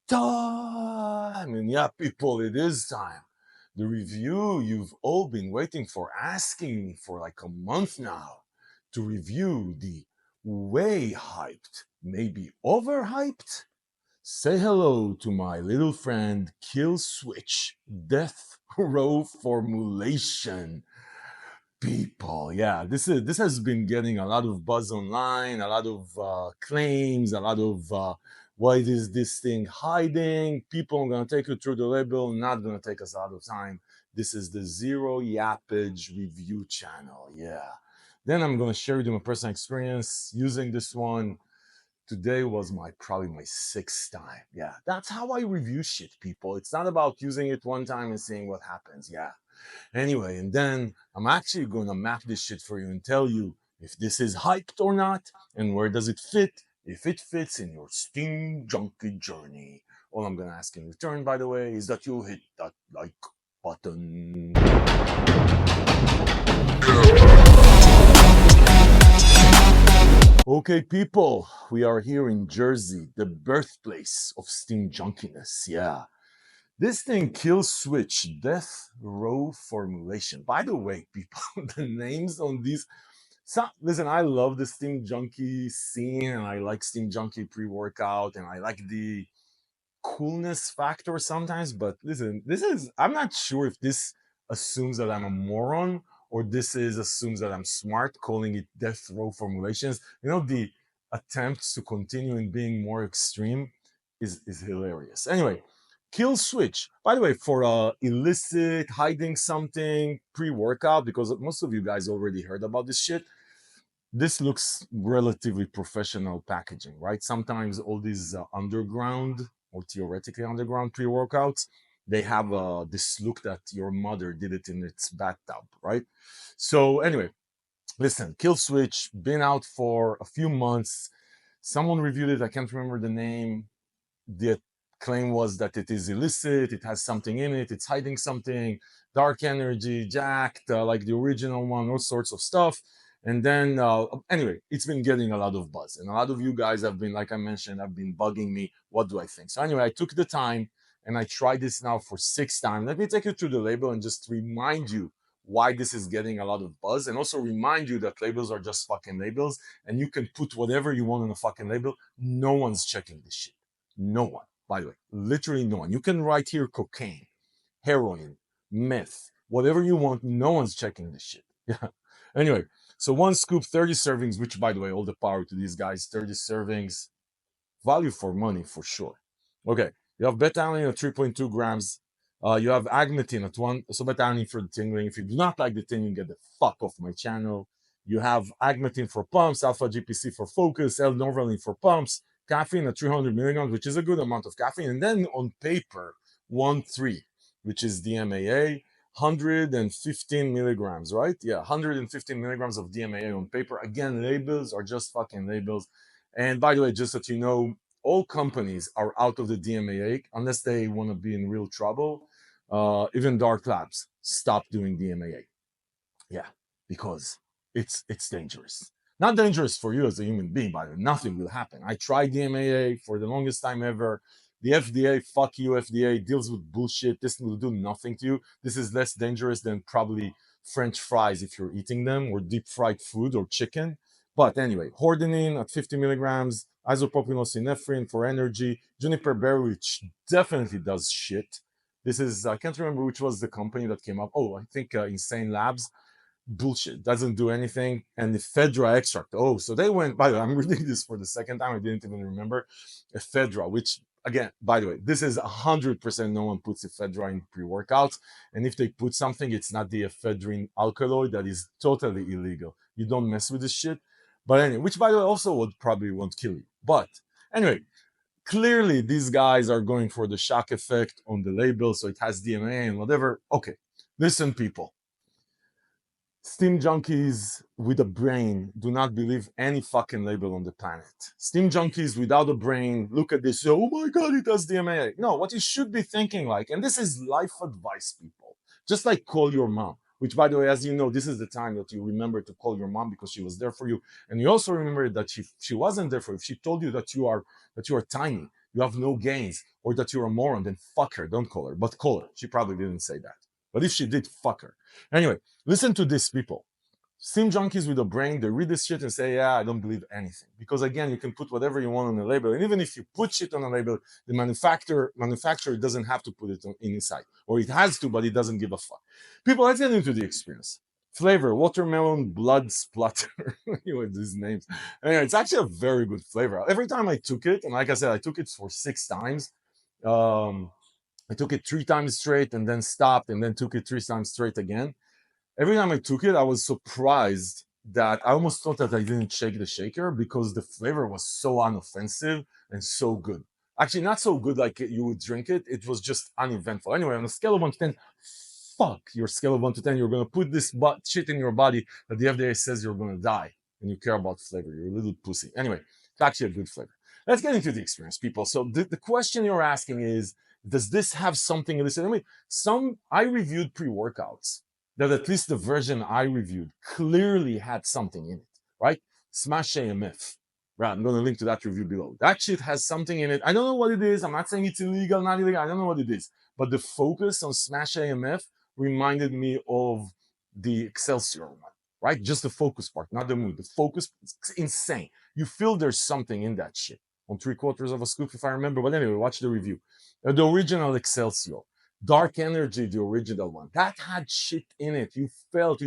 time. And yeah, people, it is time. The review you've all been waiting for, asking me for like a month now to review the way hyped, maybe overhyped. Say hello to my little friend Kill Switch Death Row Formulation. People, yeah, this has been getting a lot of buzz online, a lot of claims, a lot of why is this thing hiding. People are gonna take you through the label, not gonna take us out of time. This is the Zero Yappage review channel. Yeah, then I'm gonna share with you my personal experience using this one. Today was probably my sixth time. Yeah, that's how I review shit, people. It's not about using it one time and seeing what happens. Yeah. Anyway, and then I'm actually going to map this shit for you and tell you if this is hyped or not and where does it fit, if it fits in your Steam Junkie journey. All I'm going to ask in return, by the way, is that you hit that like button. Okay, people, we are here in Jersey, the birthplace of Steam Junkiness. Yeah. This thing kills switch death row formulation. By the way, people, the names on these. So, listen, I love the Steam Junkie scene, and I like Steam Junkie pre-workout, and I like the coolness factor sometimes. But listen, I'm not sure if this assumes that I'm a moron or this is assumes that I'm smart, calling it death row formulations. You know, the attempts to continue in being more extreme is hilarious. Anyway, kill switch. By the way, for illicit hiding something pre-workout, because most of you guys already heard about this shit. This looks relatively professional packaging, right? Sometimes all these underground or theoretically underground pre-workouts, they have this look that your mother did it in its bathtub, right? So anyway, listen, Kill Switch been out for a few months. Someone reviewed it. I can't remember the name. The claim was that it is illicit. It has something in it. It's hiding something. Dark energy, jacked, like the original one, all sorts of stuff. And then, anyway, it's been getting a lot of buzz. And a lot of you guys have been, like I mentioned, have been bugging me. What do I think? So, anyway, I took the time and I tried this now for 6 times. Let me take you through the label and just remind you why this is getting a lot of buzz. And also remind you that labels are just fucking labels. And you can put whatever you want on a fucking label. No one's checking this shit. No one, by the way, literally no one. You can write here cocaine, heroin, meth, whatever you want. No one's checking this shit. Yeah. Anyway, so one scoop, 30 servings, which, by the way, all the power to these guys. 30 servings, value for money for sure. Okay, you have beta-alanine at 3.2 grams. You have agmatine at 1. So beta-alanine for the tingling. If you do not like the tingling, get the fuck off my channel. You have agmatine for pumps, alpha GPC for focus, L-norvaline for pumps, caffeine at 300 milligrams, which is a good amount of caffeine. And then on paper, 1.3, which is DMAA, 115 milligrams, right? Yeah, 115 milligrams of DMAA on paper. Again, labels are just fucking labels. And by the way, just so you know, all companies are out of the DMAA unless they want to be in real trouble. Even Dark Labs stopped doing DMAA. Yeah, because it's dangerous. Not dangerous for you as a human being, by the way. Nothing will happen. I tried DMAA for the longest time ever. The FDA, fuck you, FDA, deals with bullshit. This will do nothing to you. This is less dangerous than probably French fries if you're eating them, or deep fried food or chicken. But anyway, hordenine at 50 milligrams, isopropyl for energy, juniper berry, which definitely does shit. This is, I can't remember which was the company that came up. Oh, I think Insane Labs. Bullshit, doesn't do anything. And the ephedra extract, oh, so they went, by the way, I'm reading this for the second time, I didn't even remember ephedra, which again, by the way, this is 100% no one puts ephedra in pre-workouts, and if they put something, it's not the ephedrine alkaloid. That is totally illegal. You don't mess with this shit. But anyway, which by the way also would probably won't kill you. But anyway, clearly these guys are going for the shock effect on the label, so it has DMA and whatever. Okay, listen, people, Steam junkies with a brain do not believe any fucking label on the planet. Steam junkies without a brain look at this, oh my god, it does DMA. No, what you should be thinking like, and this is life advice, people, just like call your mom, which by the way, as you know, this is the time that you remember to call your mom because she was there for you. And you also remember that she wasn't there for you. She told you that you are tiny. you have no gains, or that you're a moron, then fuck her. Don't call her, but call her. She probably didn't say that. But if she did, fuck her. Anyway, listen to these people. Steam junkies with a brain, they read this shit and say, yeah, I don't believe anything. Because again, you can put whatever you want on the label. And even if you put shit on a label, the manufacturer doesn't have to put it on inside. Or it has to, but it doesn't give a fuck. People, let's get into the experience. Flavor, watermelon, blood splatter. Anyway, these names. Anyway, it's actually a very good flavor. Every time I took it, and like I said, I took it for 6 times. I took it 3 times straight and then stopped and then took it 3 times straight again. Every time I took it, I was surprised that I almost thought that I didn't shake the shaker because the flavor was so unoffensive and so good. Actually, not so good like you would drink it. It was just uneventful. Anyway, on a scale of 1 to 10, fuck your scale of 1 to 10. You're going to put this shit in your body that the FDA says you're going to die and you care about flavor. You're a little pussy. Anyway, it's actually a good flavor. Let's get into the experience, people. So the question you're asking is, does this have something illicit? I mean, I reviewed pre-workouts that at least the version I reviewed clearly had something in it, right? Smash AMF. Right, I'm going to link to that review below. That shit has something in it. I don't know what it is. I'm not saying it's illegal, not illegal. I don't know what it is. But the focus on Smash AMF reminded me of the Excelsior one, right? Just the focus part, not the mood. The focus, it's insane. You feel there's something in that shit. On 3/4 of a scoop, if I remember. But anyway, watch the review. The original Excelsior. Dark Energy, the original one, that had shit in it. You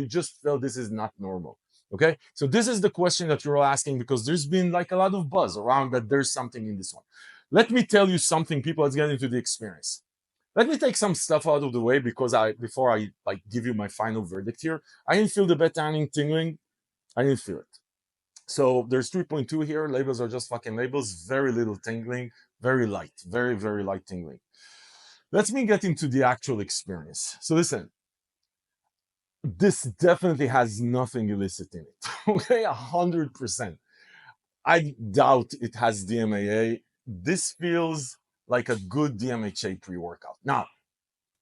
just felt this is not normal. Okay, so this is the question that you're all asking because there's been like a lot of buzz around that there's something in this one. Let me tell you something, people. Let's get into the experience. Let me take some stuff out of the way because before I like give you my final verdict here, I didn't feel the beta-alanine tingling. I didn't feel it. So there's 3.2 here. Labels are just fucking labels. Very little tingling. Very light. Very, very light tingling. Let me get into the actual experience. So listen, this definitely has nothing illicit in it. Okay, 100%. I doubt it has DMAA. This feels like a good DMHA pre-workout. Now,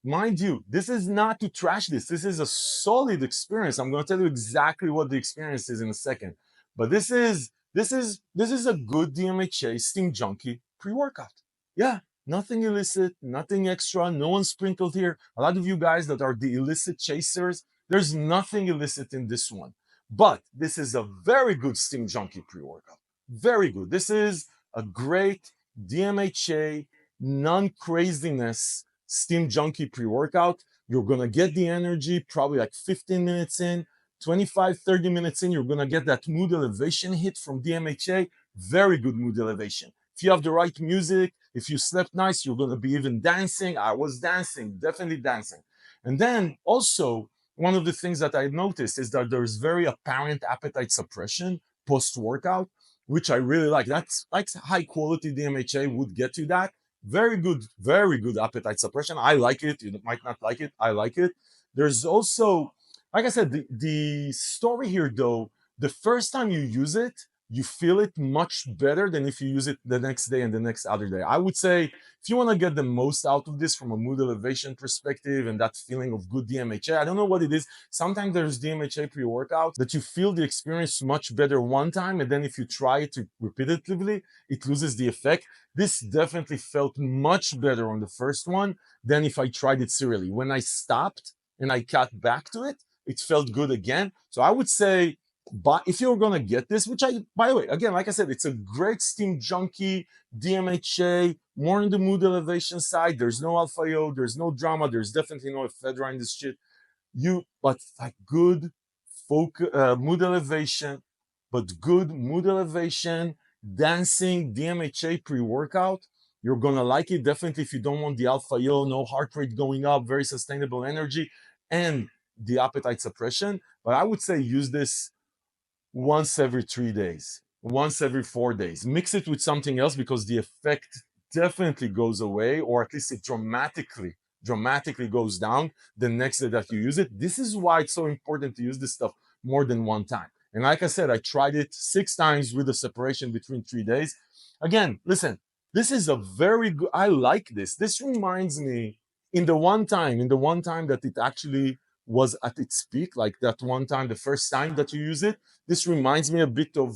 mind you, this is not to trash this. This is a solid experience. I'm going to tell you exactly what the experience is in a second. But this is a good DMHA Steam Junkie pre-workout. Yeah, nothing illicit, nothing extra, no one sprinkled here. A lot of you guys that are the illicit chasers, there's nothing illicit in this one. But this is a very good Steam Junkie pre-workout. Very good. This is a great DMHA, non-craziness Steam Junkie pre-workout. You're going to get the energy probably like 15 minutes in, 25, 30 minutes in, you're going to get that mood elevation hit from DMHA. Very good mood elevation. If you have the right music, if you slept nice, you're going to be even dancing. I was dancing, definitely dancing. And then also, one of the things that I noticed is that there's very apparent appetite suppression post-workout, which I really like. That's like high quality DMHA would get you that. Very good appetite suppression. I like it. You might not like it. I like it. There's also, like I said, the story here, though, the first time you use it, you feel it much better than if you use it the next day and the next other day. I would say if you want to get the most out of this from a mood elevation perspective and that feeling of good DMHA, I don't know what it is. Sometimes there's DMHA pre-workouts that you feel the experience much better one time, and then if you try it repetitively, it loses the effect. This definitely felt much better on the first one than if I tried it serially. When I stopped and I cut back to it, it felt good again. So I would say, but if you're gonna get this, which by the way, again, like I said, it's a great Steam Junkie, DMHA, more in the mood elevation side. There's no alpha yo, there's no drama, there's definitely no ephedra in this shit. But like good mood elevation, but good mood elevation, dancing, DMHA pre-workout. You're gonna like it definitely if you don't want the alpha yo, no heart rate going up, very sustainable energy, and the appetite suppression. But I would say use this once every 3 days, once every 4 days. Mix it with something else because the effect definitely goes away, or at least it dramatically goes down the next day that you use it. This is why it's so important to use this stuff more than one time. And like I said, I tried it 6 times with a separation between 3 days. Again, listen, this is a very good, I like this. This reminds me in the one time that it actually was at its peak, like that one time, the first time that you use it, this reminds me a bit of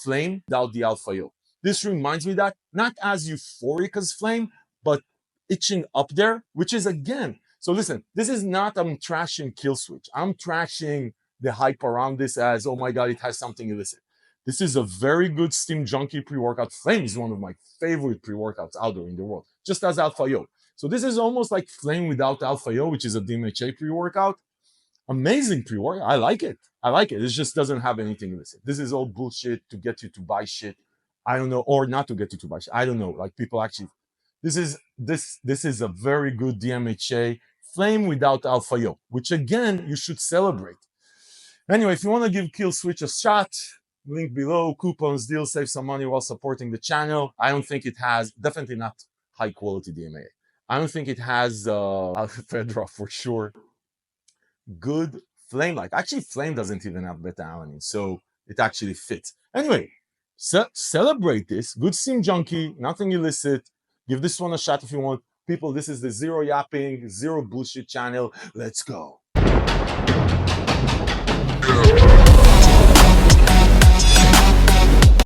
Flame without the alpha yo. This reminds me that not as euphoric as flame, but itching up there, which is again. So listen, this is not I'm trashing kill switch. I'm trashing the hype around this as, oh my god, it has something illicit. This is a very good Stim Junkie pre-workout. Flame is one of my favorite pre-workouts out there in the world, just as Alpha Yo. So this is almost like Flame without Alpha Yo, which is a DMAA pre-workout. Amazing pre-workout. I like it. I like it. It just doesn't have anything illicit. This is all bullshit to get you to buy shit. I don't know, or not to get you to buy shit. I don't know. Like people actually, this is a very good DMAA Flame without Alpha Yo, which again you should celebrate. Anyway, if you want to give Kill Switch a shot, link below, coupons, deals, save some money while supporting the channel. I don't think it has, definitely not high quality DMAA. I don't think it has Fedra for sure. Good flame-like. Actually, flame doesn't even have beta-alanine, so it actually fits. Anyway, celebrate this. Good Stim Junkie, nothing illicit. Give this one a shot if you want. People, this is the zero yapping, zero bullshit channel. Let's go.